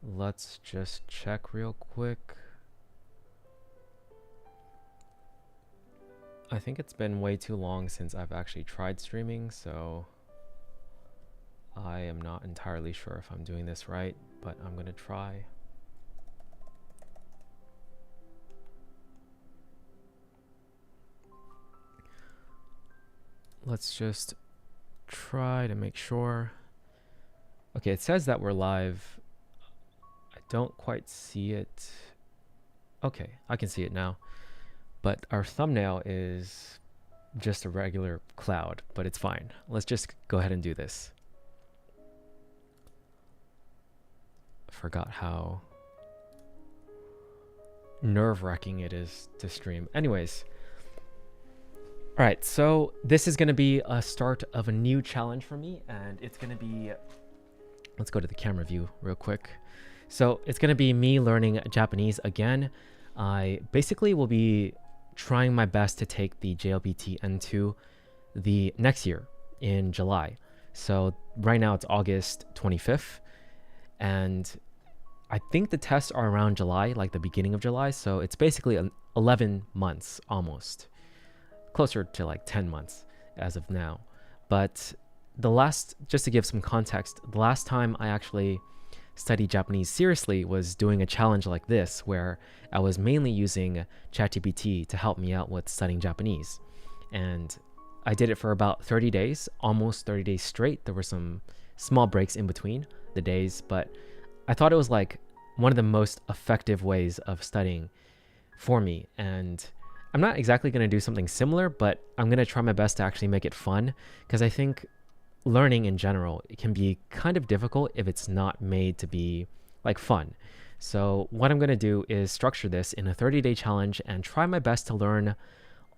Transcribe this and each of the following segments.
Let's just check real quick. I think it's been way too long since I've actually tried streaming, so I am not entirely sure if I'm doing this right, but I'm gonna try. Let's just try to make sure. Okay, it says that we're live. I don't quite see it. Okay, I can see it now. But our thumbnail is just a regular cloud, but it's fine. Let's just go ahead and do this. I forgot how nerve-wracking it is to stream. Anyways. All right, so this is going to be a start of a new challenge for me, and it's going to be, let's go to the camera view real quick. So it's going to be me learning Japanese again. I basically will be trying my best to take the JLPT N2 the next year in July. So right now it's August 25th, and I think the tests are around July, like the beginning of July. So it's basically 11 months almost. Closer to like 10 months as of now. But just to give some context, the last time I actually studied Japanese seriously was doing a challenge like this, where I was mainly using ChatGPT to help me out with studying Japanese. And I did it for about 30 days, almost 30 days straight. There were some small breaks in between the days, but I thought it was like one of the most effective ways of studying for me. And I'm not exactly going to do something similar, but I'm going to try my best to actually make it fun, because I think learning in general, it can be kind of difficult if it's not made to be like fun. So what I'm going to do is structure this in a 30-day challenge and try my best to learn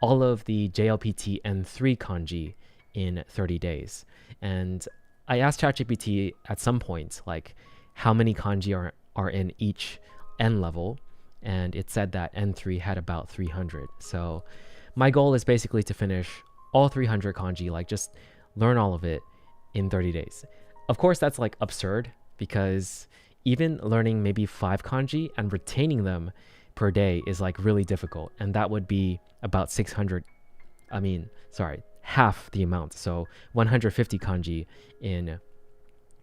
all of the JLPT N3 kanji in 30 days. And I asked ChatGPT at some point, like, how many kanji are in each N level, and it said that N3 had about 300. So my goal is basically to finish all 300 kanji, like just learn all of it in 30 days. Of course, that's like absurd, because even learning maybe 5 kanji and retaining them per day is like really difficult. And that would be about 600, half the amount. So 150 kanji in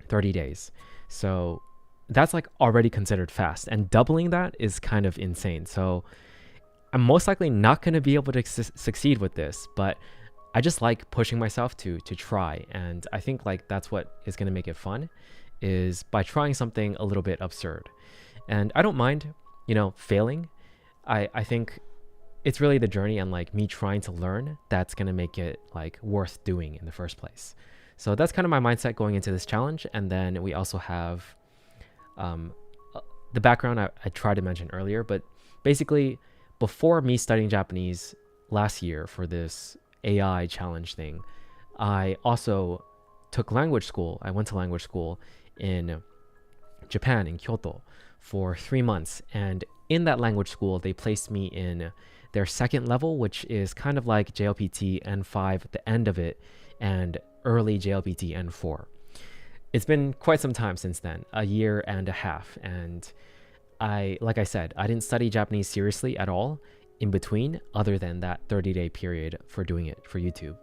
30 days. So that's like already considered fast, and doubling that is kind of insane. So I'm most likely not going to be able to succeed with this, but I just like pushing myself to try. And I think like that's what is going to make it fun, is by trying something a little bit absurd. And I don't mind, failing. I think it's really the journey and like me trying to learn that's going to make it like worth doing in the first place. So that's kind of my mindset going into this challenge. And then we also have the background I tried to mention earlier, but basically before me studying Japanese last year for this AI challenge thing, I also took language school. I went to language school in Japan, in Kyoto, for 3 months. And in that language school, they placed me in their second level, which is kind of like JLPT N5 at the end of it, and early JLPT N4. It's been quite some time since then, a year and a half. And like I said, I didn't study Japanese seriously at all in between, other than that 30-day period for doing it for YouTube.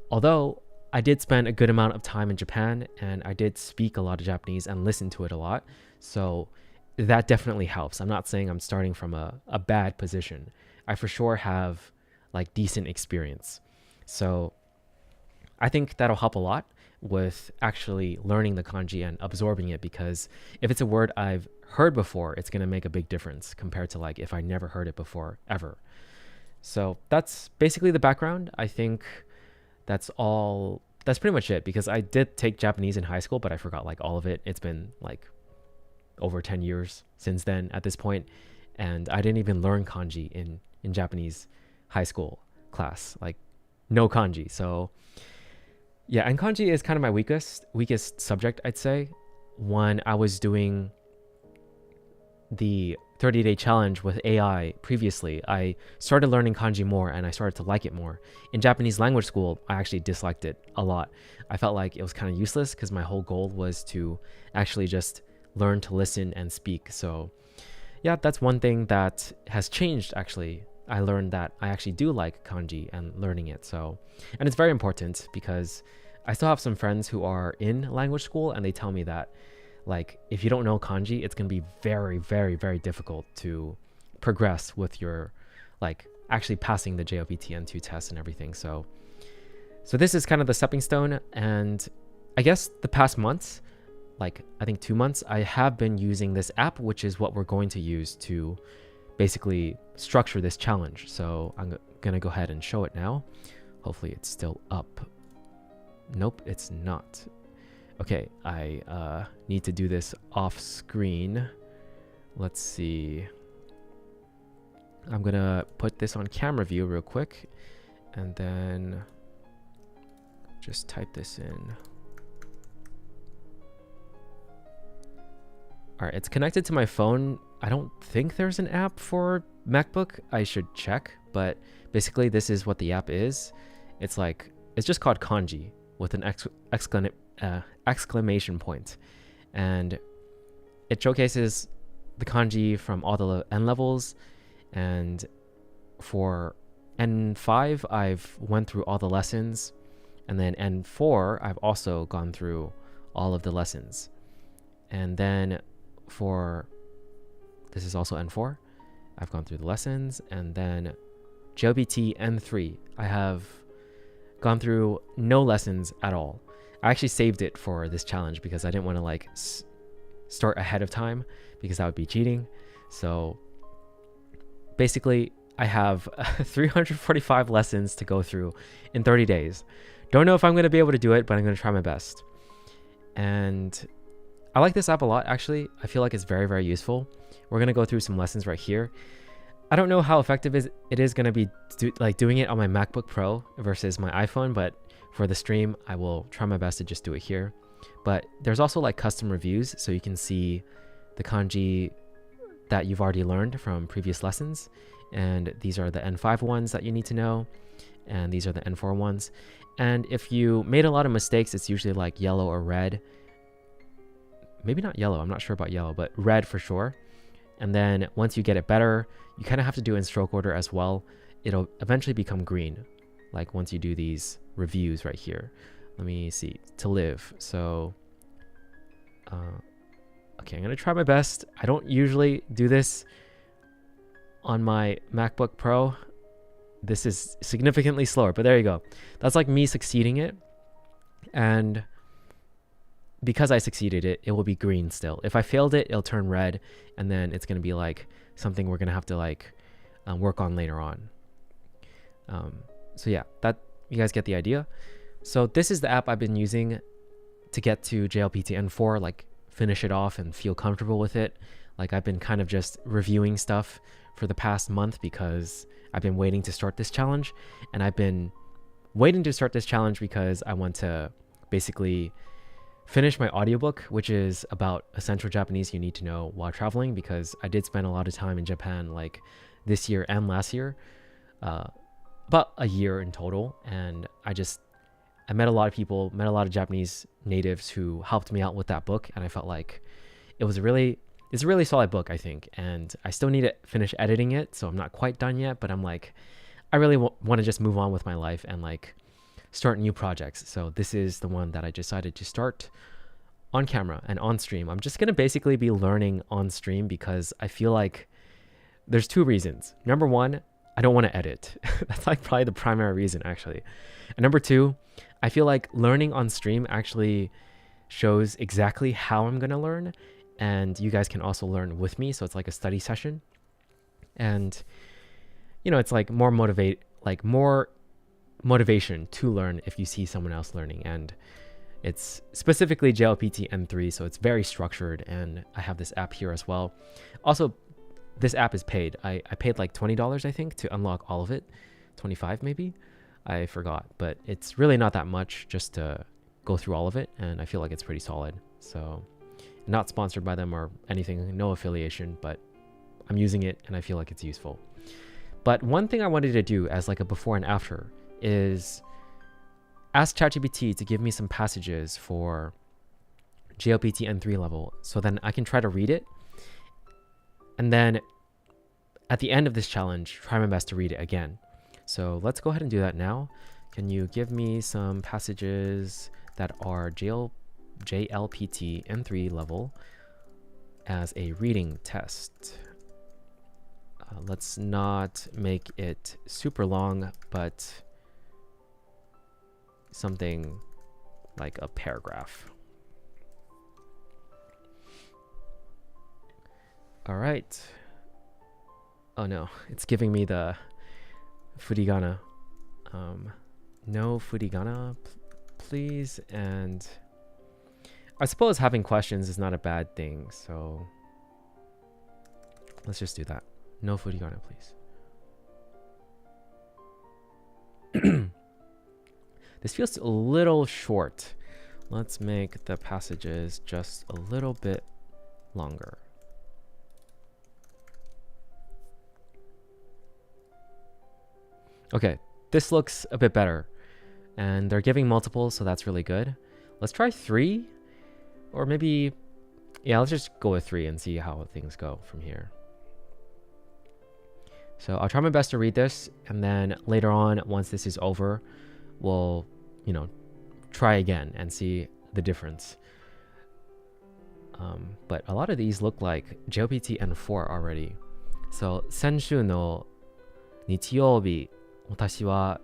Although I did spend a good amount of time in Japan, and I did speak a lot of Japanese and listen to it a lot. So that definitely helps. I'm not saying I'm starting from a bad position. I for sure have like decent experience. So I think that'll help a lot with actually learning the kanji and absorbing it, because if it's a word I've heard before, it's going to make a big difference compared to like if I never heard it before ever. So that's basically the background. I think that's pretty much it, because I did take Japanese in high school, but I forgot like all of it. It's been like over 10 years since then at this point, and I didn't even learn kanji in Japanese high school class, like no kanji. So yeah, and kanji is kind of my weakest subject, I'd say. When I was doing the 30-day challenge with AI previously, I started learning kanji more, and I started to like it more. In Japanese language school, I actually disliked it a lot. I felt like it was kind of useless, because my whole goal was to actually just learn to listen and speak. So yeah, that's one thing that has changed actually. I learned that I actually do like kanji and learning it. So, and it's very important because I still have some friends who are in language school and they tell me that like if you don't know kanji, it's going to be very, very, very difficult to progress with your like actually passing the JLPT N2 test and everything. So this is kind of the stepping stone. And I guess the past months, like I think 2 months, I have been using this app, which is what we're going to use to basically structure this challenge. So I'm gonna go ahead and show it now. Hopefully it's still up. Nope, it's not. Okay, I need to do this off screen. Let's see. I'm gonna put this on camera view real quick and then just type this in. All right, it's connected to my phone. I don't think there's an app for MacBook. I should check, but basically this is what the app is. It's like, it's just called Kanji with an exclamation point. And it showcases the kanji from all the N levels. And for N5, I've went through all the lessons. And then N4, I've also gone through all of the lessons. And then for, this is also N4, I've gone through the lessons. And then JLPT N3, I have gone through no lessons at all. I actually saved it for this challenge because I didn't want to like start ahead of time because that would be cheating. So basically I have 345 lessons to go through in 30 days. Don't know if I'm going to be able to do it, but I'm going to try my best. And I like this app a lot, actually. I feel like it's very, very useful. We're going to go through some lessons right here. I don't know how effective it is going to be doing it on my MacBook Pro versus my iPhone, but for the stream, I will try my best to just do it here. But there's also like custom reviews, so you can see the kanji that you've already learned from previous lessons. And these are the N5 ones that you need to know. And these are the N4 ones. And if you made a lot of mistakes, it's usually like yellow or red. Maybe not yellow, I'm not sure about yellow, but red for sure. And then once you get it better, you kind of have to do it in stroke order as well. It'll eventually become green, like once you do these reviews right here. Let me see, to live. So, okay, I'm gonna try my best. I don't usually do this on my MacBook Pro. This is significantly slower, but there you go. That's like me succeeding it. And because I succeeded it, it will be green still. If I failed it, it'll turn red, and then it's going to be like something we're going to have to like work on later on. So yeah, that you guys get the idea. So this is the app I've been using to get to JLPT N4, like finish it off and feel comfortable with it. Like I've been kind of just reviewing stuff for the past month because I've been waiting to start this challenge, and I've been waiting to start this challenge because I want to basically finish my audiobook, which is about essential Japanese you need to know while traveling, because I did spend a lot of time in Japan like this year and last year, about a year in total. And I met a lot of people, met a lot of Japanese natives who helped me out with that book. And I felt like it's a really solid book, I think. And I still need to finish editing it. So I'm not quite done yet, but I'm like, I really want to just move on with my life and like start new projects. So this is the one that I decided to start on camera and on stream. I'm just going to basically be learning on stream because I feel like there's two reasons. Number one, I don't want to edit. That's like probably the primary reason actually. And number two, I feel like learning on stream actually shows exactly how I'm going to learn, and you guys can also learn with me. So it's like a study session. And you know, it's like more motivation to learn if you see someone else learning. And it's specifically JLPT N3, so it's very structured, and I have this app here as well. Also, this app is paid. I paid like $20, I think, to unlock all of it. 25 maybe? I forgot, but it's really not that much just to go through all of it, and I feel like it's pretty solid. So not sponsored by them or anything, no affiliation, but I'm using it and I feel like it's useful. But one thing I wanted to do as like a before and after is ask ChatGPT to give me some passages for JLPT N3 level. So then I can try to read it. And then at the end of this challenge, try my best to read it again. So let's go ahead and do that now. Can you give me some passages that are JLPT N3 level as a reading test? Let's not make it super long, but something like a paragraph. All right. Oh no, it's giving me the furigana. No furigana, please. And I suppose having questions is not a bad thing, so let's just do that. No furigana, please. This feels a little short. Let's make the passages just a little bit longer. Okay, this looks a bit better. And they're giving multiples, so that's really good. Let's try 3. Or maybe, yeah, let's just go with 3 and see how things go from here. So I'll try my best to read this, and then later on, once this is over, we'll, try again and see the difference. But a lot of these look like JLPT N4 already. So, 先週の日曜日、私は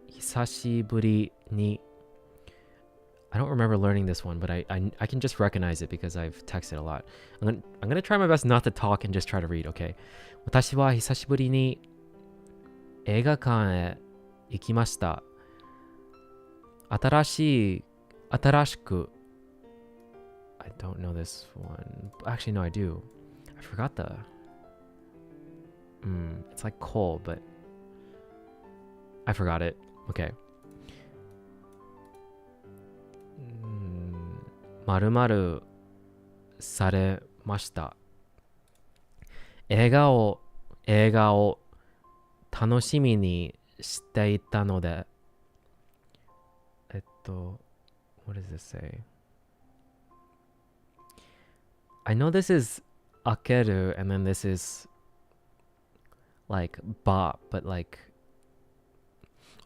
久しぶりに I don't remember learning this one, but I can just recognize it because I've texted a lot. I'm gonna try my best not to talk and just try to read, okay? 私は久しぶりに映画館へ行きました。新しく I don't know this one. Actually, no, I do. I forgot the... it's like coal, but... I forgot it. Okay. 〇〇されました。映画を楽しみにしていたので、what does this say? I know this is akeru and then this is like ba, but like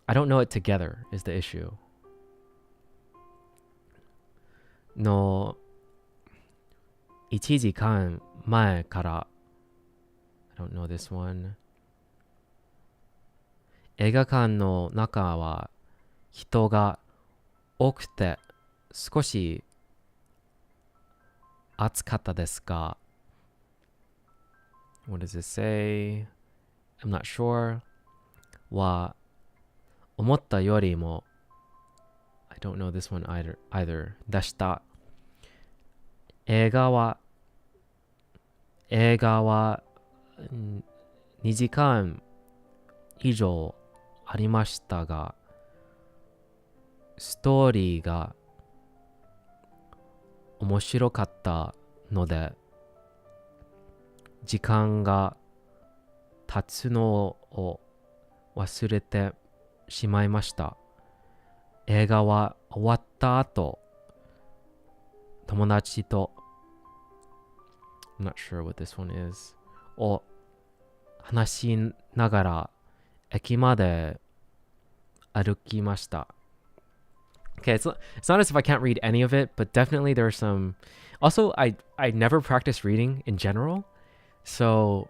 I don't know it together is the issue. No 1時間前から I don't know this one. 映画館の中は人が多くて少し暑かったですか? What does it say? I'm not sure. は思ったよりも I don't know this one either. でした。映画は2時間以上ありましたが、ストーリーが面白かったので、時間が経つのを忘れてしまいました。映画は終わった後、友達と I'm not sure what this one is を話しながら駅まで歩きました。Okay, it's not as if I can't read any of it, but definitely there are some... Also, I never practice reading in general, so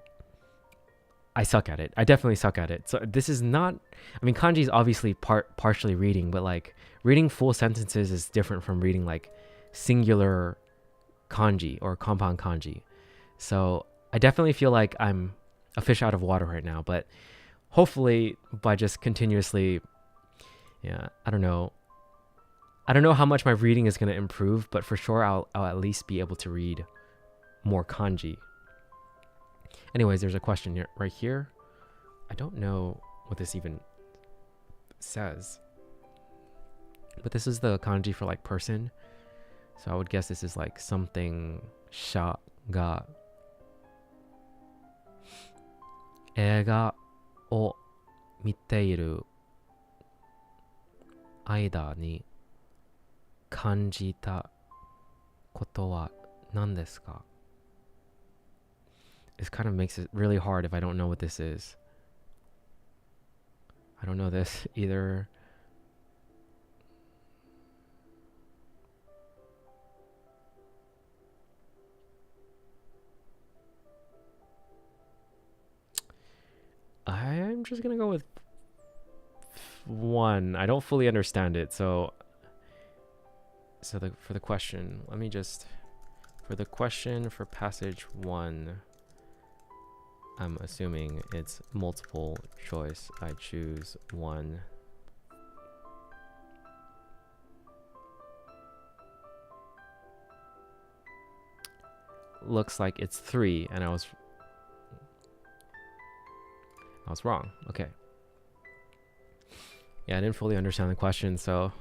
I suck at it. I definitely suck at it. So this is not... I mean, kanji is obviously partially reading, but like reading full sentences is different from reading like singular kanji or compound kanji. So I definitely feel like I'm a fish out of water right now, but hopefully by just continuously... Yeah, I don't know how much my reading is going to improve, but for sure I'll at least be able to read more kanji. Anyways, there's a question here, right here. I don't know what this even says, but this is the kanji for like person. So I would guess this is like something sha ga. 映画を見ている間に感じたことは何ですか? This kind of makes it really hard if I don't know what this is. I don't know this either. I'm just gonna go with 1. I don't fully understand it, so for the question, let me just, for the question for passage 1, I'm assuming it's multiple choice. I choose 1. Looks like it's 3, and I was wrong. Okay. Yeah, I didn't fully understand the question, so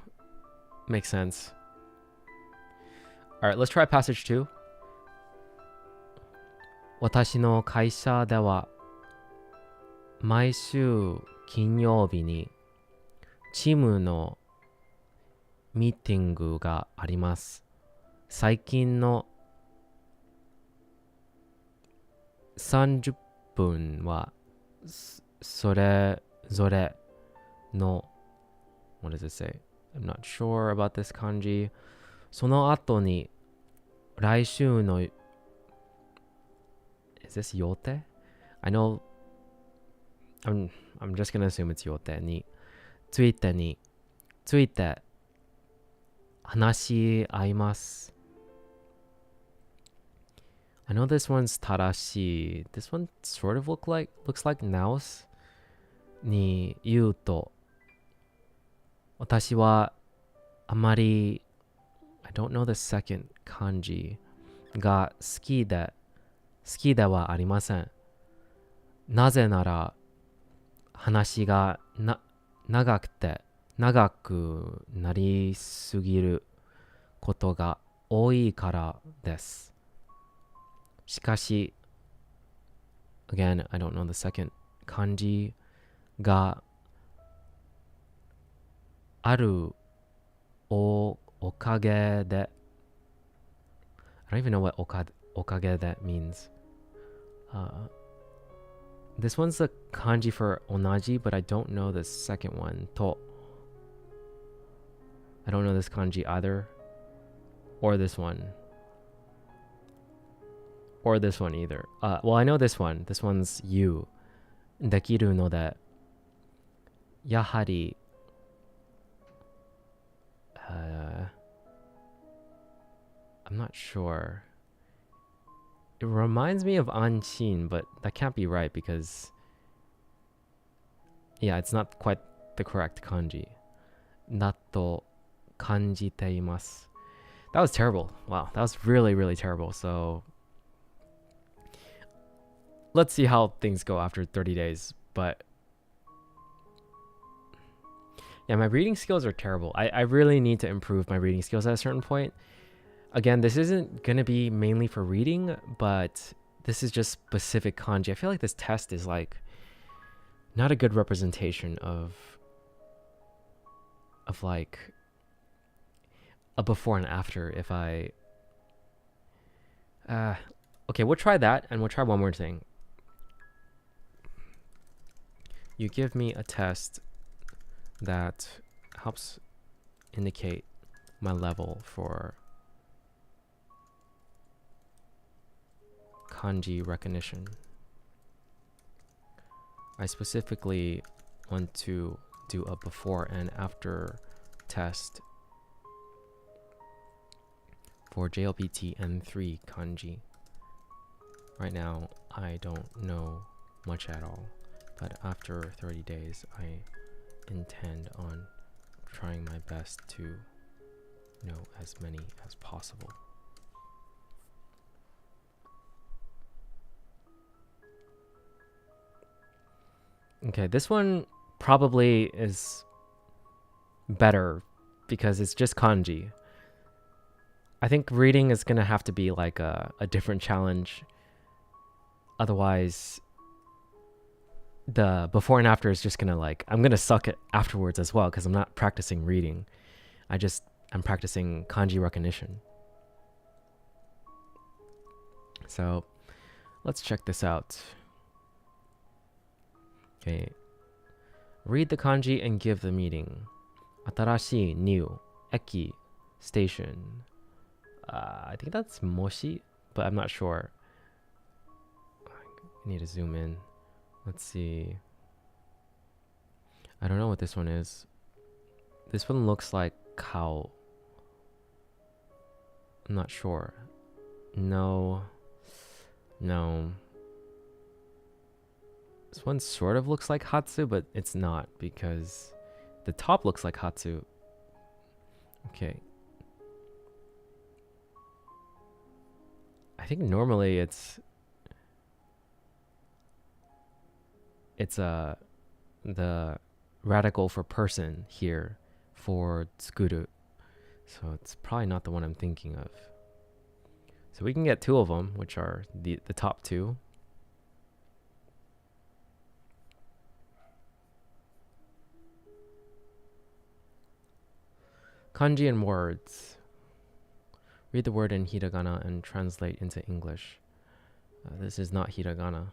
makes sense. All right, let's try passage 2. 私の会社では毎週金曜日にチームのミーティングがあります。最近の30分はそれぞれの What does it say? I'm not sure about this kanji. その後に来週の Is this yote? I know I'm just gonna assume it's yote について話し合います。I know this one's tarashi. This one sort of looks like naos に言うと私はあまり I don't know the second kanji が好きではありません。なぜなら話が長くなりすぎることが多いからです。しかし again, I don't know the second kanji があるおかげで I don't even know what おかげで means. This one's the kanji for onaji, but I don't know the second one. To. I don't know this kanji either. Or this one. Or this one either. Well, I know this one. This one's you. できるので、やはり、I'm not sure. It reminds me of Anshin, but that can't be right because, yeah, it's not quite the correct kanji. だと感じています. That was terrible. Wow, that was really, really terrible. So let's see how things go after 30 days. But yeah, my reading skills are terrible. I really need to improve my reading skills at a certain point. Again, this isn't going to be mainly for reading, but this is just specific kanji. I feel like this test is like not a good representation of like a before and after. If I okay, we'll try that, and we'll try one more thing. You give me a test that helps indicate my level for kanji recognition. I specifically want to do a before and after test for JLPT N3 kanji. Right now, I don't know much at all, but after 30 days, I intend on trying my best to know as many as possible. Okay, this one probably is better because it's just kanji. I think reading is gonna have to be like a different challenge. Otherwise, the before and after is just gonna like, I'm gonna suck it afterwards as well because I'm not practicing reading. I'm practicing kanji recognition. So let's check this out. Okay. Read the kanji and give the meaning. Atarashi, new. Eki, station. I think that's moshi, but I'm not sure. I need to zoom in. Let's see. I don't know what this one is. This one looks like cow. I'm not sure. No. This one sort of looks like Hatsu, but it's not because the top looks like Hatsu. Okay. I think normally it's the radical for person here for tsukuru. So it's probably not the one I'm thinking of. So we can get two of them, which are the top two. Kanji and words. Read the word in hiragana and translate into English. This is not hiragana.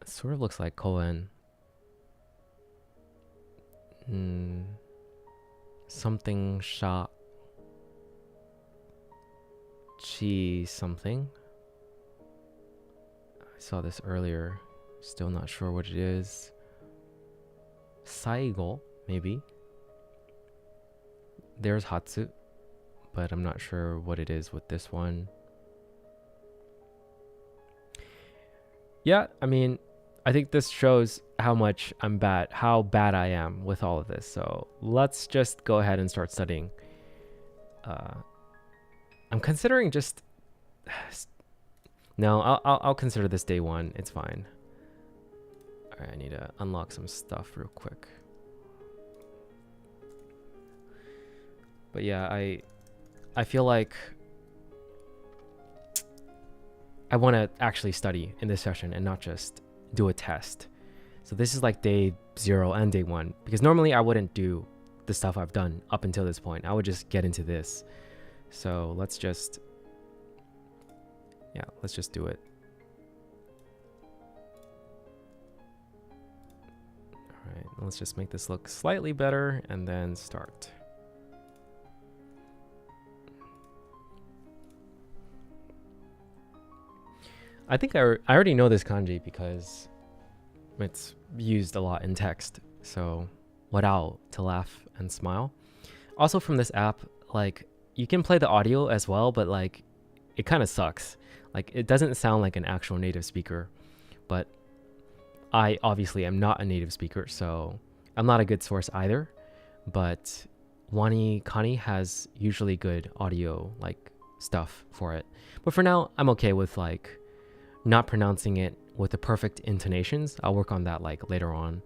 It sort of looks like koen. Something sha. Chi something. I saw this earlier. Still not sure what it is. Saigo, maybe. There's Hatsu, but I'm not sure what it is with this one. Yeah, I mean, I think this shows how bad I am with all of this. So let's just go ahead and start studying. I'm considering just... No, I'll consider this day one. It's fine. All right, I need to unlock some stuff real quick. But yeah, I feel like I want to actually study in this session and not just do a test. So this is like day 0 and day 1, because normally I wouldn't do the stuff I've done up until this point. I would just get into this. So let's just do it. All right, let's just make this look slightly better and then start. I think I already know this kanji because it's used a lot in text. So, warao, to laugh and smile. Also from this app, like, you can play the audio as well, but like, it kind of sucks. Like, it doesn't sound like an actual native speaker. But I obviously am not a native speaker, so I'm not a good source either. But Wani Kani has usually good audio, like, stuff for it. But for now, I'm okay with, like, not pronouncing it with the perfect intonations. I'll work on that like later on.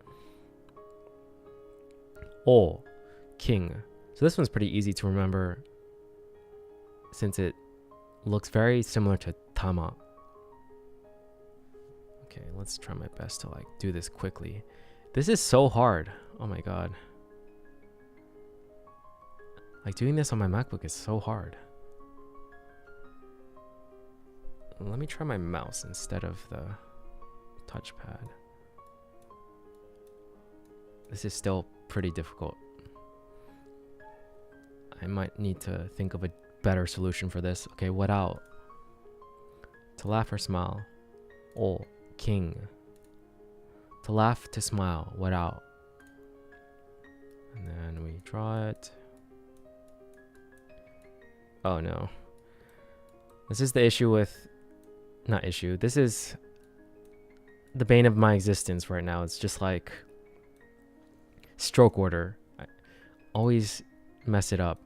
Oh, king. So this one's pretty easy to remember since it looks very similar to tama. Okay, let's try my best to like do this quickly. This is so hard. Oh my god. Like doing this on my MacBook is so hard. Let me try my mouse instead of the touchpad. This is still pretty difficult. I might need to think of a better solution for this. Okay, what out? To laugh or smile. Oh, king. To laugh, to smile. What out? And then we draw it. Oh no. This is the issue with... Not issue. This is the bane of my existence right now. It's just like stroke order. I always mess it up.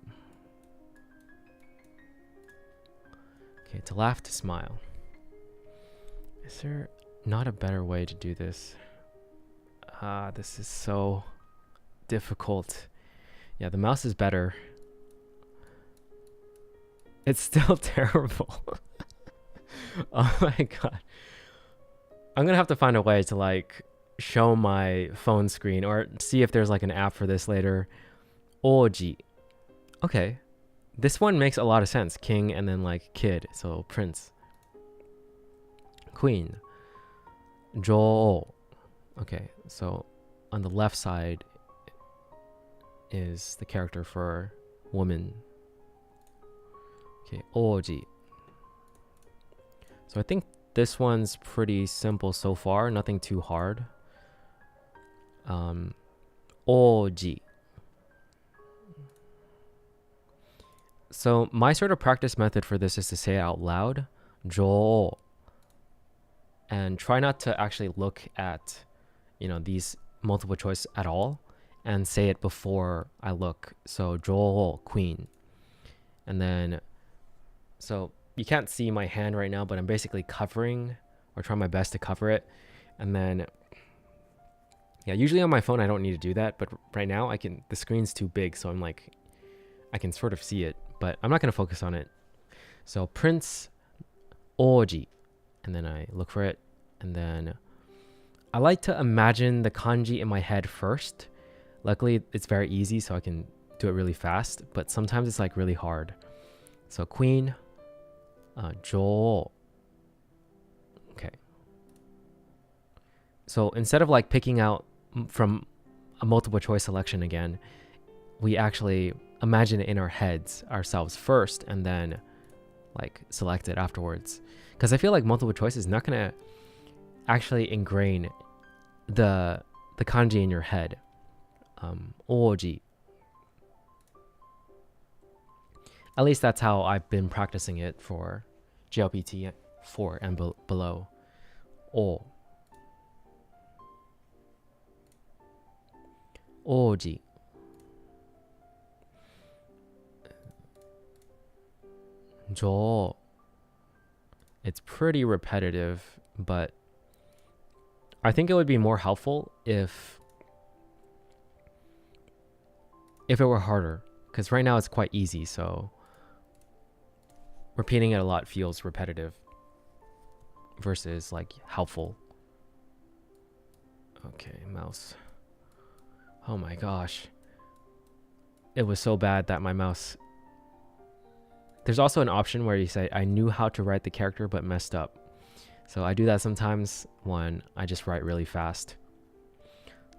Okay, to laugh, to smile. Is there not a better way to do this? This is so difficult. Yeah, the mouse is better. It's still terrible. Oh my god. I'm gonna have to find a way to like show my phone screen or see if there's like an app for this later. Oji. Okay. This one makes a lot of sense. King and then like kid, so prince. Queen. Jo. Okay, so on the left side is the character for woman. Okay, Oji. So I think this one's pretty simple so far, nothing too hard. Oji. So my sort of practice method for this is to say it out loud, Jo, and try not to actually look at, these multiple choice at all, and say it before I look. So Jo, queen, and then, so you can't see my hand right now, but I'm basically covering or trying my best to cover it, and then. Yeah, usually on my phone I don't need to do that, but right now the screen's too big, so I'm like, I can sort of see it, but I'm not going to focus on it. So Prince Oji, and then I look for it, and then I like to imagine the kanji in my head first. Luckily, it's very easy, so I can do it really fast, but sometimes it's like really hard. So Queen, Jo. Okay. So instead of like picking out from a multiple choice selection again, we actually imagine it in our heads ourselves first and then like select it afterwards, because I feel like multiple choice is not gonna actually ingrain the kanji in your head. Oji, at least that's how I've been practicing it for JLPT 4 and below. Oji. Jo. It's pretty repetitive, but I think it would be more helpful if it were harder, because right now it's quite easy, so repeating it a lot feels repetitive versus like helpful. Okay, mouse. Oh my gosh. It was so bad that my mouse... There's also an option where you say, I knew how to write the character but messed up. So I do that sometimes when I just write really fast.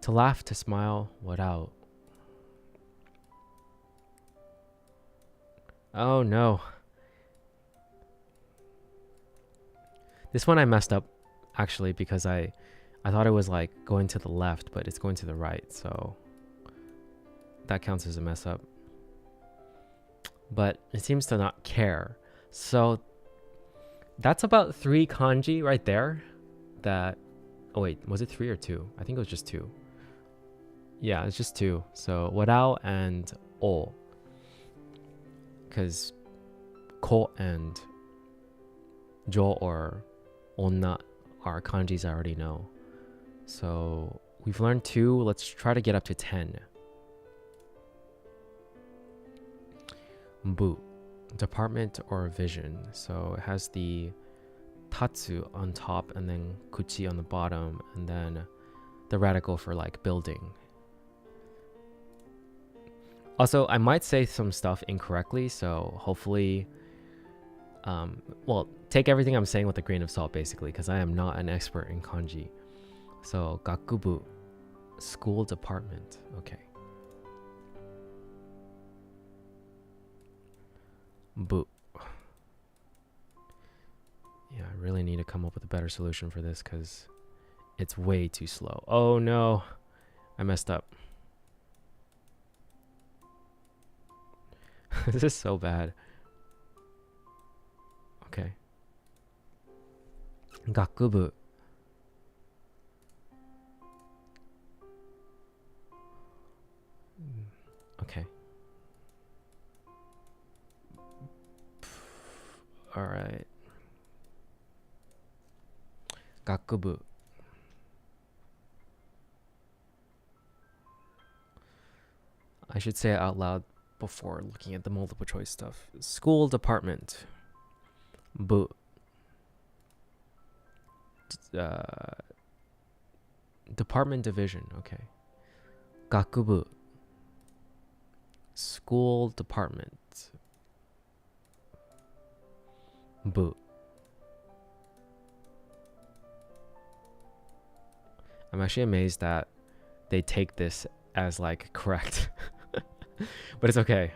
To laugh, to smile, what out? Oh no. This one I messed up actually because I thought it was like going to the left, but it's going to the right, so that counts as a mess up. But it seems to not care. So that's about 3 kanji right there. That, oh wait, was it 3 or 2? I think it was just 2. Yeah, it's just 2. So wadao and o, because ko and jo or onna are kanjis I already know. So we've learned 2. Let's try to get up to 10. Bu, department or vision. So it has the tatsu on top and then kuchi on the bottom, and then the radical for like building. Also, I might say some stuff incorrectly, so hopefully, well, take everything I'm saying with a grain of salt, basically, because I am not an expert in kanji. So, gakubu, school department. Okay. Bu. Yeah, I really need to come up with a better solution for this because it's way too slow. Oh no, I messed up. This is so bad. Okay. Gakubu. Okay. All right. Gakubu. I should say it out loud before looking at the multiple choice stuff. School department. Bu. Department division. Okay. Gakubu. School department. Bu. I'm actually amazed that they take this as like correct. But it's okay.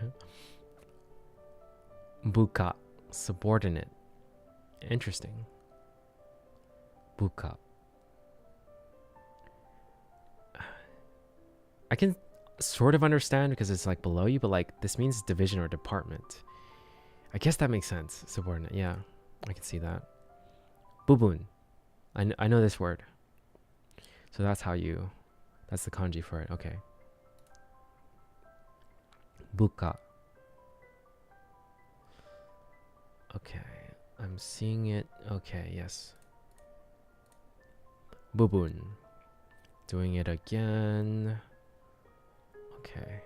Buka. Subordinate. Interesting. Buka. I can sort of understand because it's like below you, but like this means division or department. I guess that makes sense. Subordinate. Yeah, I can see that. Bubun. I know this word. So that's the kanji for it. Okay. Buka. Okay. I'm seeing it. Okay, yes. Bubun. Doing it again. Okay.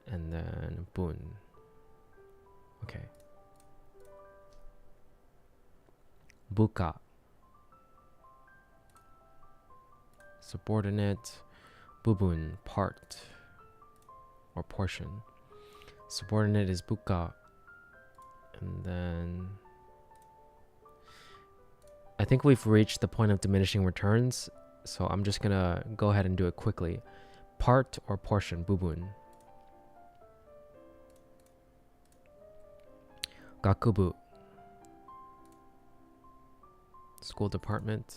And then bun. Okay. Buka. Subordinate. Bubun. Part. Or portion. Subordinate is buka. And then I think we've reached the point of diminishing returns, so I'm just gonna go ahead and do it quickly. Part or portion, bubun. Gakubu. School department.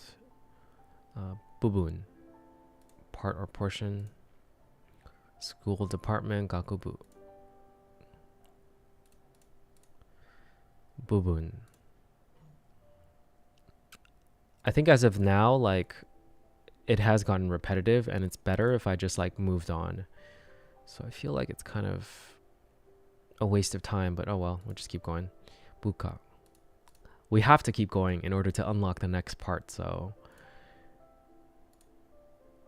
Bubun. Part or portion. School department, gakubu. Bubun. I think as of now, like, it has gotten repetitive and it's better if I just like moved on. So I feel like it's kind of a waste of time, but oh well, we'll just keep going. Buka. We have to keep going in order to unlock the next part, so.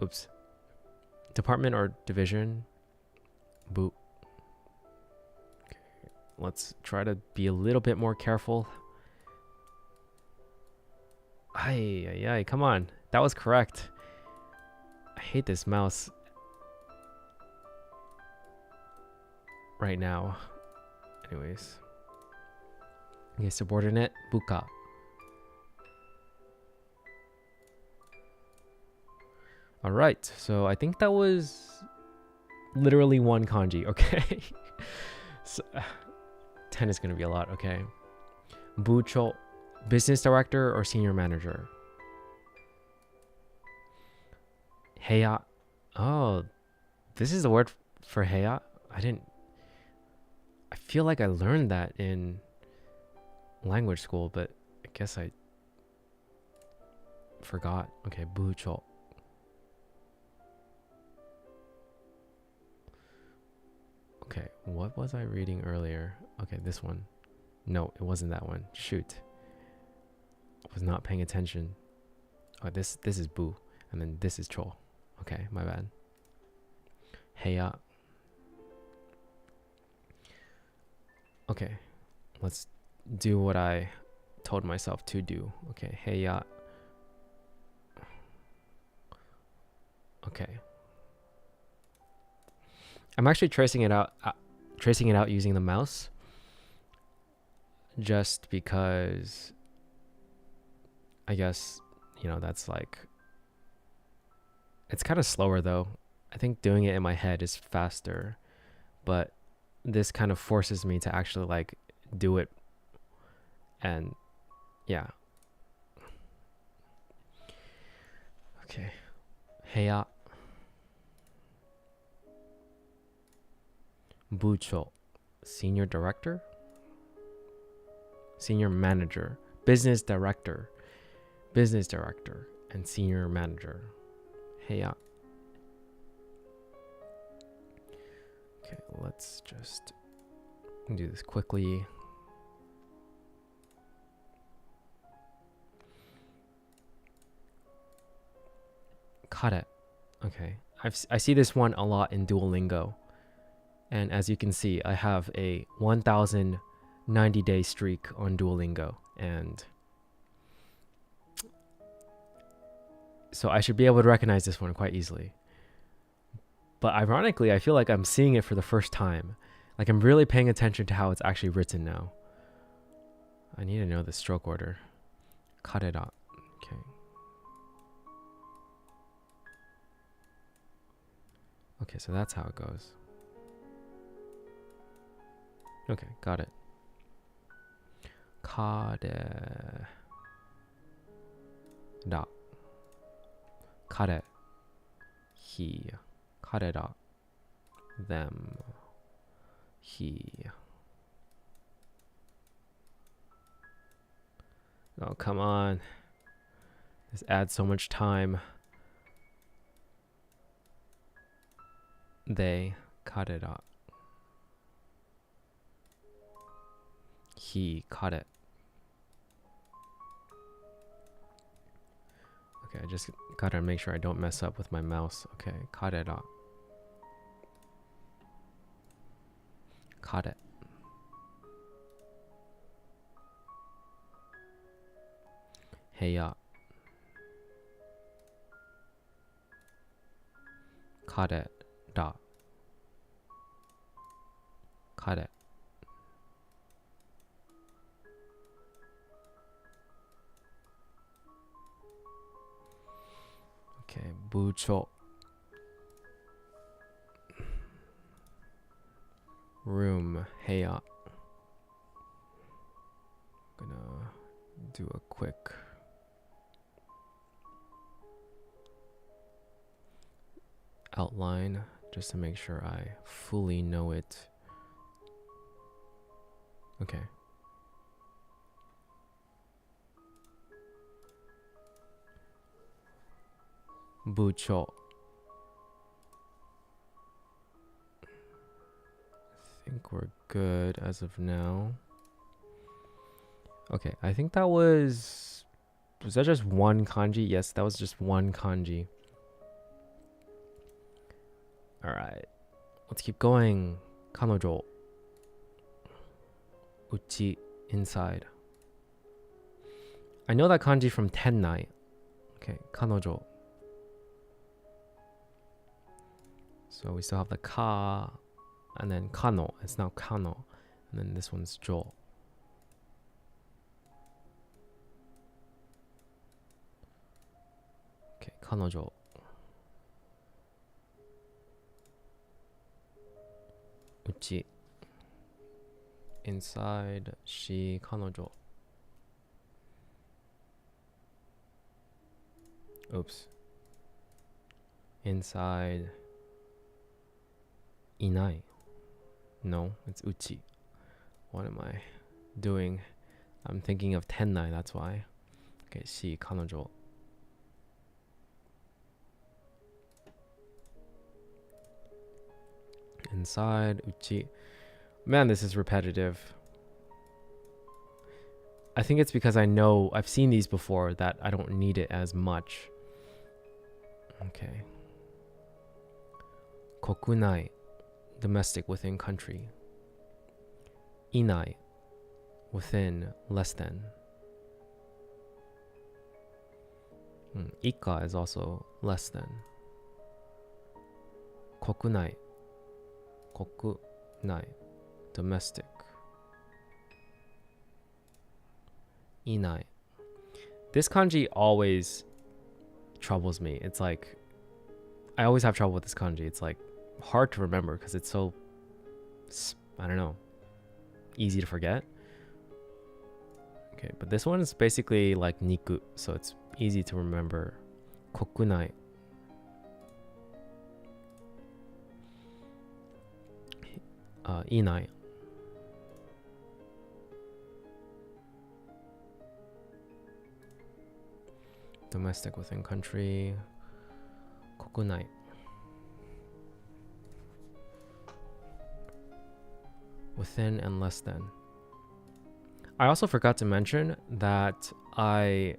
Oops. Department or division? Bu. Okay. Let's try to be a little bit more careful. Ay, come on. That was correct. I hate this mouse right now. Anyways. Okay, subordinate, buka. Alright, so I think that was literally one kanji, okay? So, 10 is going to be a lot, okay? Bucho, business director or senior manager? Heya. Oh, this is the word for heya? I feel like I learned that in language school, but I guess I forgot. Okay, bucho. Okay, what was I reading earlier? Okay, this one. No, it wasn't that one. Shoot. I was not paying attention. Oh, this is bu, and then this is cho. Okay, my bad. Heya. Okay, let's do what I told myself to do. Okay, heya. Okay. I'm actually tracing it out using the mouse, just because I guess, that's like, it's kind of slower though. I think doing it in my head is faster, but this kind of forces me to actually like do it. And yeah. Okay. Heya. Bucho. Senior director? Senior manager. Business director. Business director and senior manager. Heya. Okay, let's just do this quickly. Kare. Okay. I see this one a lot in Duolingo. And as you can see, I have a 1,090-day streak on Duolingo. And so I should be able to recognize this one quite easily. But ironically, I feel like I'm seeing it for the first time. Like I'm really paying attention to how it's actually written now. I need to know the stroke order. Karera. Okay. Okay, so that's how it goes. Okay, got it. Karera. Kare. He. Karera. Them. He. Oh, come on. This adds so much time. They. Karera. He. Kare. Okay, I just gotta make sure I don't mess up with my mouse. Okay, karera. Kare. Heya. Kare. Da. Kare. Okay, bucho. Room. Heya. Gonna do a quick outline just to make sure I fully know it. Okay. Bucho. I think we're good as of now. Okay, I think that was that just one kanji? Yes, that was just one kanji. All right, let's keep going. Kanojo. Uchi, inside. I know that kanji from Tennai. Okay, kanojo. So we still have the ka, and then kano. It's now kano, and then this one's jo. Okay, kanojo. Uchi. Inside, she, kanojo. Oops. Inside. Inai. No, it's uchi. What am I doing? I'm thinking of Tennai, that's why. Okay, she, kanojo. Inside, uchi. Man, this is repetitive. I think it's because I know I've seen these before that I don't need it as much. Okay. Kokunai, domestic, within country. Inai, within, less than. Ika is also less than. Kokunai. Kokunai, domestic. Inai. This kanji always troubles me. It's like, I always have trouble with this kanji. It's like hard to remember because it's so, I don't know, easy to forget. Okay, but this one is basically like niku, so it's easy to remember. Kokunai. Inai. Domestic, within country. Kokunai. Within and less than. I also forgot to mention that I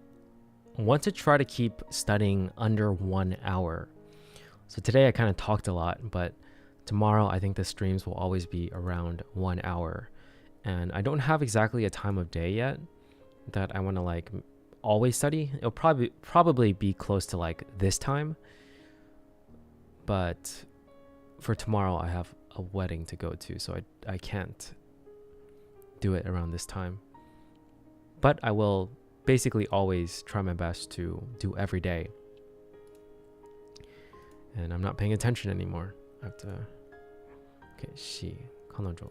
want to try to keep studying under 1 hour. So today I kind of talked a lot, but tomorrow I think the streams will always be around 1 hour. And I don't have exactly a time of day yet that I want to like always study. It'll probably be close to like this time. But for tomorrow I have a wedding to go to, so I can't do it around this time. But I will basically always try my best to do every day. And I'm not paying attention anymore. I have to... Okay, she, 彼女.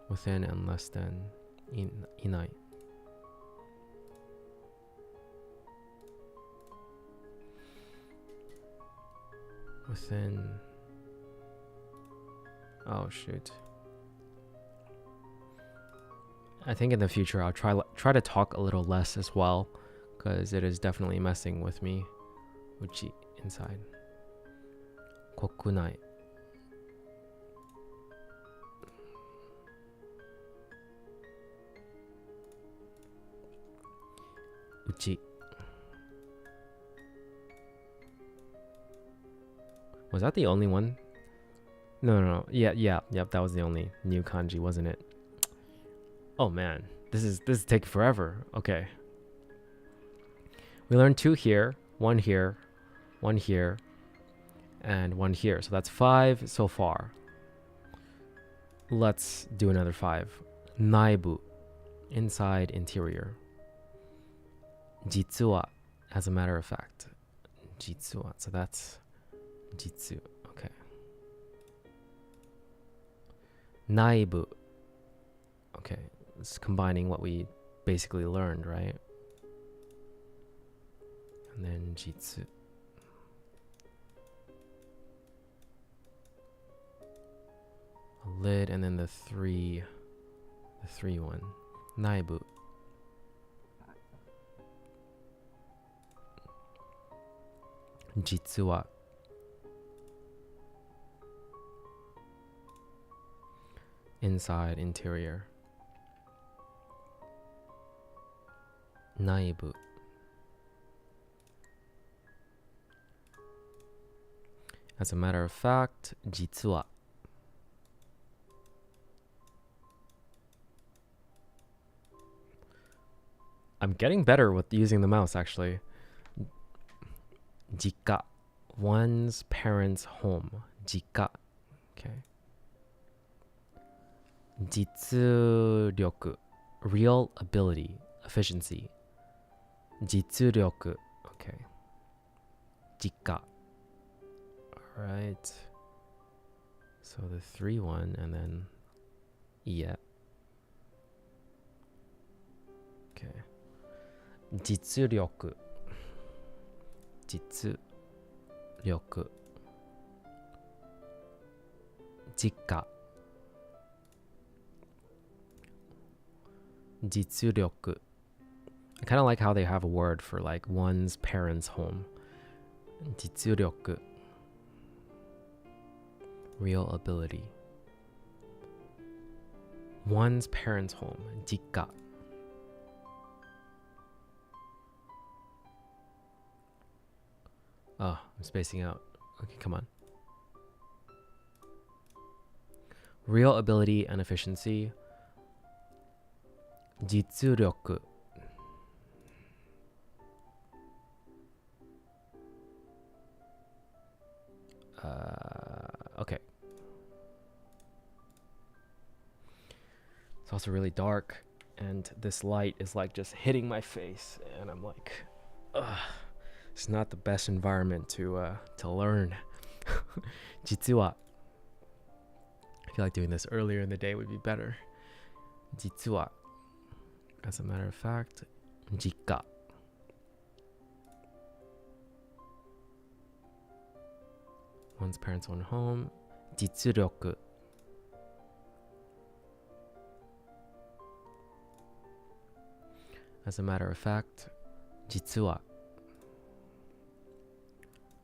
Within and less than, いない. Within... Oh, shoot. I think in the future I'll try to talk a little less as well, because it is definitely messing with me. Uchi, inside. Kokunai. Uchi. Was that the only one? No. Yep, that was the only new kanji, wasn't it? Oh man, this is taking forever. Okay. We learned 2 here, 1 here, 1 here, and 1 here. So that's 5 so far. Let's do another 5. Naibu, inside, interior. Jitsuwa, as a matter of fact. Jitsuwa, so that's jitsu. Okay. Naibu. Okay, it's combining what we basically learned, right? And then jitsu. A lid, and then the 3 one. Naibu. Jitsuwa. Inside, interior. Naibu. As a matter of fact, jitsuwa. I'm getting better with using the mouse, actually. Jika, one's parents' home. Jika. Okay. Jitsuryoku, real ability, efficiency. Jitsuryoku. Okay. Jika. Alright. So the 3 one, and then yeah. Okay. Jitsuryoku. Jitsuryoku. Jika. Jitsuryoku. I kind of like how they have a word for like one's parents' home. Jitsuryoku. Real ability. One's parents' home. Jika. Oh, I'm spacing out. Okay, come on. Real ability and efficiency. Jitsuryoku. Okay. It's also really dark, and this light is like just hitting my face, and I'm like, ugh, it's not the best environment to learn. Jitsuwa. I feel like doing this earlier in the day would be better. Jitsuwa. As a matter of fact, jika. One's parents' own home. Jitsuryoku. As a matter of fact, jitsuwa.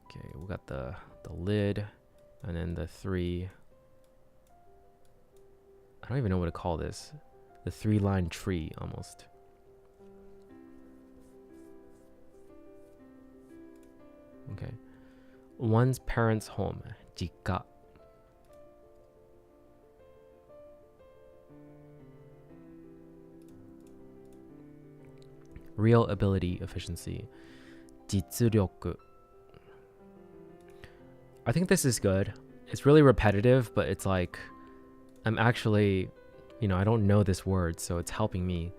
Okay, we got the lid, and then the 3. I don't even know what to call this. The 3-line tree, almost. Okay. One's parents' home. Jika. Real ability, efficiency. Jitsuryoku. I think this is good. It's really repetitive, but it's like I'm actually, I don't know this word, so it's helping me.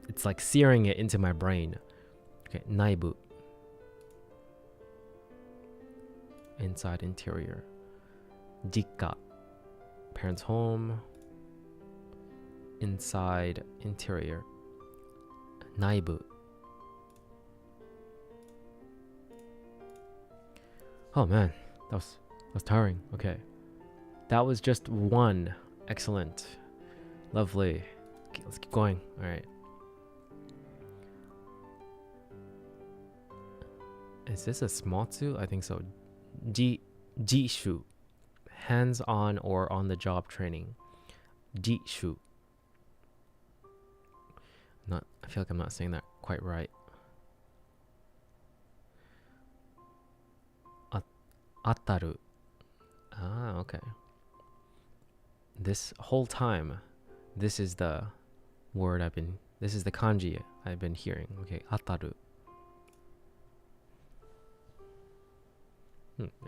It's like searing it into my brain. Okay, naibu. Inside, interior. Jikka, parents' home. Inside, interior. Naibu. Oh man, that was tiring. Okay, that was just one. Excellent, lovely. Okay, let's keep going. All right. Is this a smatsu? I think so. Jishu, hands-on or on-the-job training. Jishu. I feel like I'm not saying that quite right. Ataru. Ah, okay. This whole time, this is the word this is the kanji I've been hearing. Okay, ataru.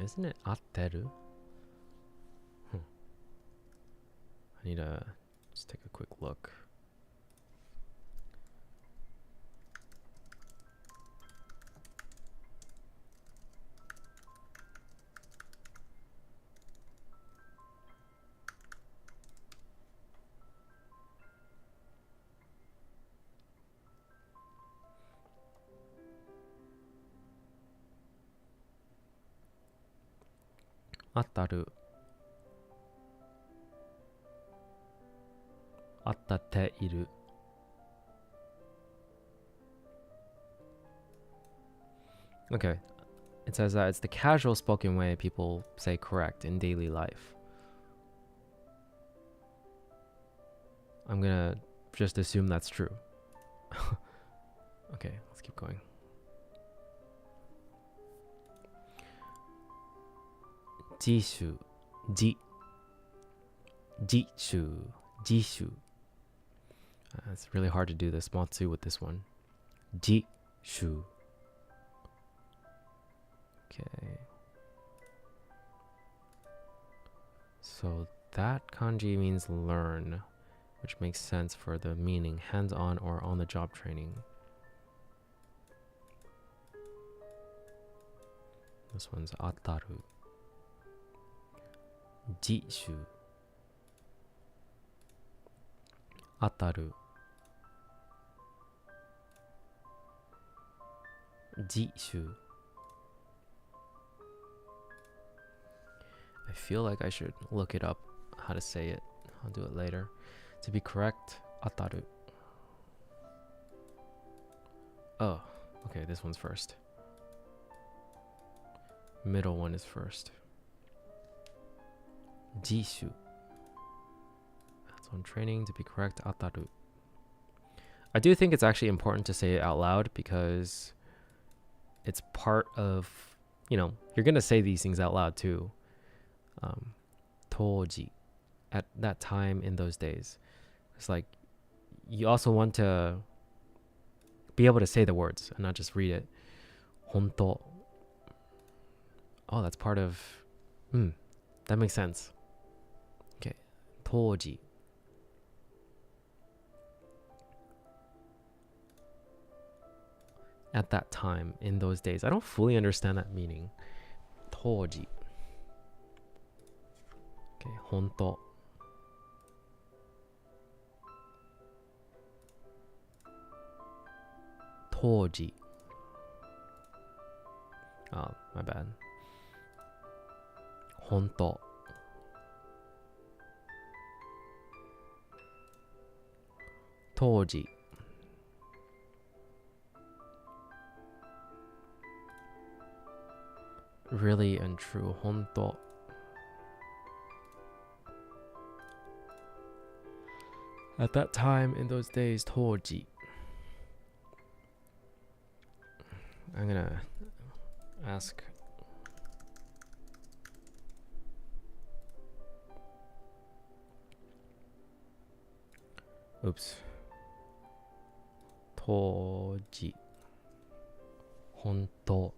Isn't it atteru? I need to just take a quick look. Attaru. Attateiru. Okay. It says that it's the casual spoken way people say correct in daily life. I'm gonna just assume that's true. Okay, let's keep going. Jishu. Jishu. It's really hard to do this matsu with this one. Jishu. Okay. So that kanji means learn, which makes sense for the meaning hands-on or on-the-job training. This one's ataru. Jishu. Ataru. Jishu. I feel like I should look it up how to say it. I'll do it later. To be correct, ataru. Oh, okay, this one's first. Middle one is first. Jishu. That's on training. To be correct, ataru. I do think it's actually important to say it out loud because it's part of, you're going to say these things out loud too. Toji, at that time in those days. It's like you also want to be able to say the words and not just read it. Honto. Oh, that's part of. That makes sense. Okay, toji. At that time in those days. I don't fully understand that meaning. Toji. Okay, honto. Toji. Oh, my bad. Honto. Toji. Really and true. Honto. At that time in those days, toji. I'm gonna ask. Oops. Toji. Honto.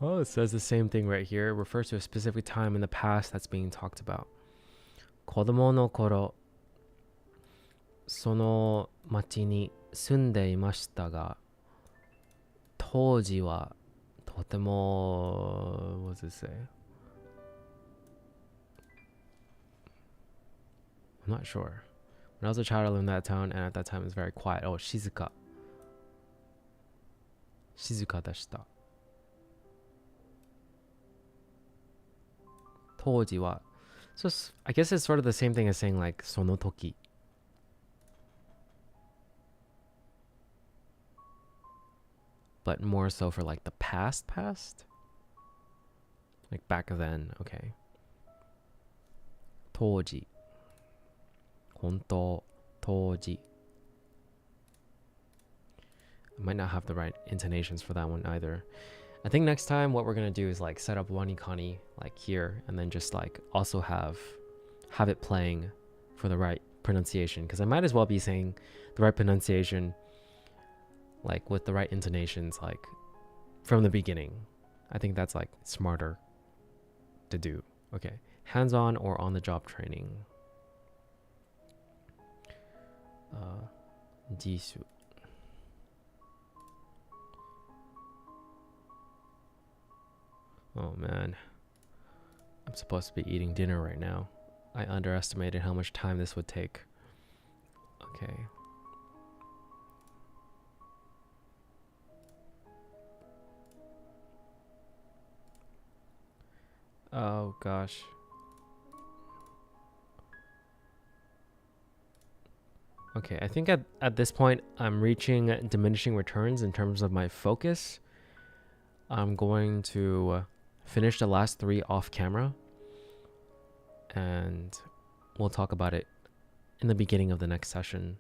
Oh, it says the same thing right here. It refers to a specific time in the past that's being talked about. 子供の頃、その町に住んでいましたが、当時はとても what does it say? I'm not sure. When I was a child, I lived in that town, and at that time it was very quiet. Oh, 静かでした。当時は So I guess it's sort of the same thing as saying like その時 but more so for like the past like back then. Okay. 当時本当当時 I might not have the right intonations for that one either. I think next time what we're gonna do is like set up Wanikani like here and then just like also have it playing for the right pronunciation, because I might as well be saying the right pronunciation like with the right intonations like from the beginning. I think that's like smarter to do. Okay, hands-on or on-the-job training. Jisu. Oh man, I'm supposed to be eating dinner right now. I underestimated how much time this would take. Okay. Oh gosh. Okay, I think at this point I'm reaching diminishing returns in terms of my focus. I'm going to finish the last 3 off camera, and we'll talk about it in the beginning of the next session.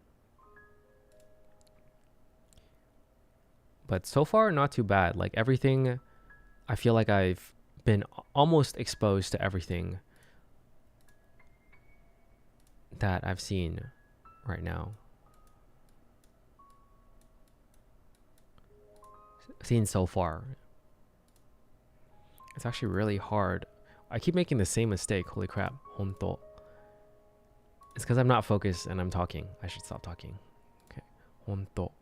But so far, not too bad. Like everything, I feel like I've been almost exposed to everything that I've seen right now. Seen so far. It's actually really hard. I keep making the same mistake. Holy crap. Honto. It's because I'm not focused and I'm talking. I should stop talking. Okay. Honto.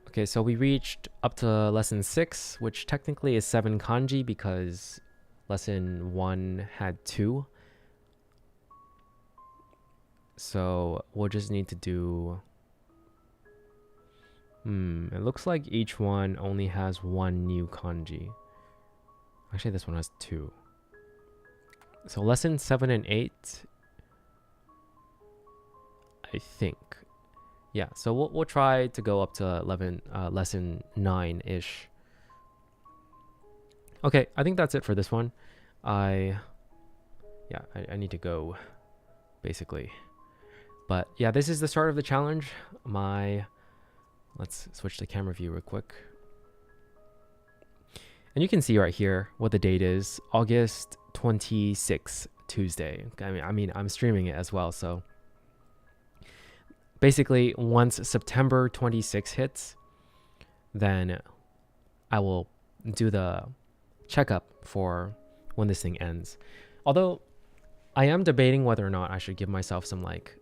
Okay, so we reached up to lesson 6, which technically is 7 kanji because lesson 1 had 2. So we'll just need to do... it looks like each one only has 1 new kanji. Actually, this one has 2. So lesson 7 and 8, I think. Yeah, so we'll try to go up to lesson 9-ish. Okay, I think that's it for this one. I need to go, basically. But yeah, this is the start of the challenge. Let's switch to camera view real quick. And you can see right here what the date is. August 26th, Tuesday. I mean, I'm streaming it as well, so... Basically, once September 26 hits, then I will do the checkup for when this thing ends. Although, I am debating whether or not I should give myself some, like,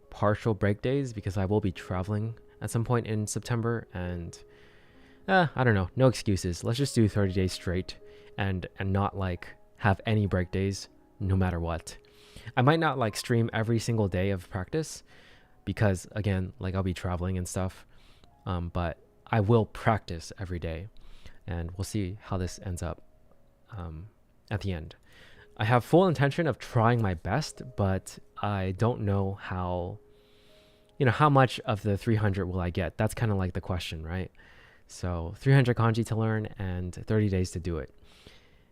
partial break days, because I will be traveling at some point in September, and I don't know, no excuses. Let's just do 30 days straight and not, like, have any break days, no matter what. I might not, like, stream every single day of practice, because again, like, I'll be traveling and stuff, but I will practice every day, and we'll see how this ends up at the end. I have full intention of trying my best, but I don't know how much of the 300 will I get. That's kind of like the question, right? So 300 kanji to learn and 30 days to do it.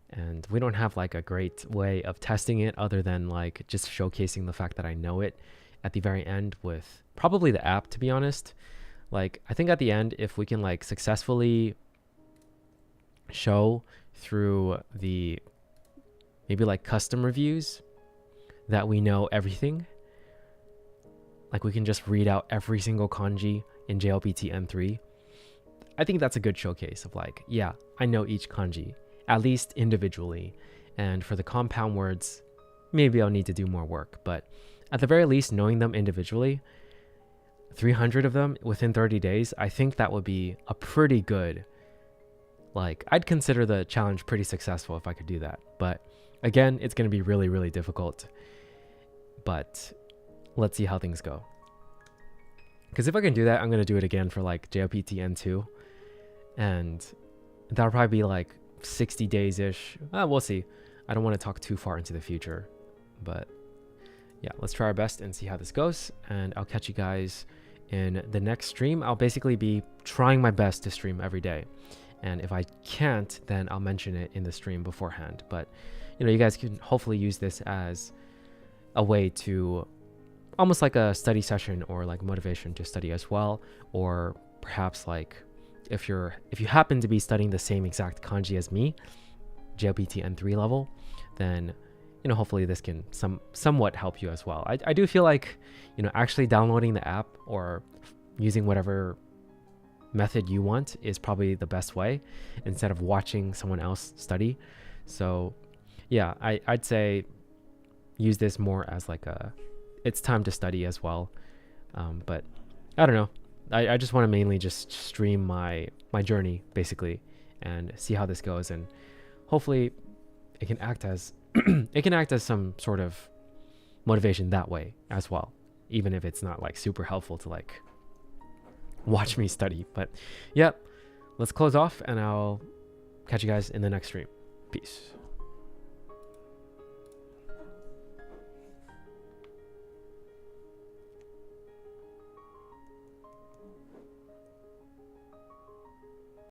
And we don't have like a great way of testing it other than like just showcasing the fact that I know it at the very end with probably the app, to be honest. Like, I think at the end, if we can like successfully show through the maybe like custom reviews that we know everything, like we can just read out every single kanji in JLPT N3, I think that's a good showcase of like, yeah, I know each kanji, at least individually. And for the compound words, maybe I'll need to do more work. But at the very least, knowing them individually, 300 of them within 30 days, I think that would be a pretty good, like, I'd consider the challenge pretty successful if I could do that. But again, it's going to be really, really difficult. But let's see how things go. Because if I can do that, I'm going to do it again for like JLPT N2. And that'll probably be like 60 days-ish. We'll see. I don't want to talk too far into the future. But yeah, let's try our best and see how this goes. And I'll catch you guys in the next stream. I'll basically be trying my best to stream every day. And if I can't, then I'll mention it in the stream beforehand. But, you know, you guys can hopefully use this as a way to almost like a study session or like motivation to study as well. Or perhaps like if you happen to be studying the same exact kanji as me, JLPT N3 level, then, you know, hopefully this can somewhat help you as well. I do feel like, you know, actually downloading the app or using whatever method you want is probably the best way instead of watching someone else study. So yeah, I'd say use this more as like it's time to study as well. But I don't know. I just want to mainly just stream my journey basically and see how this goes, and hopefully it can act as some sort of motivation that way as well, even if it's not like super helpful to like watch me study. But yeah, let's close off and I'll catch you guys in the next stream. Peace.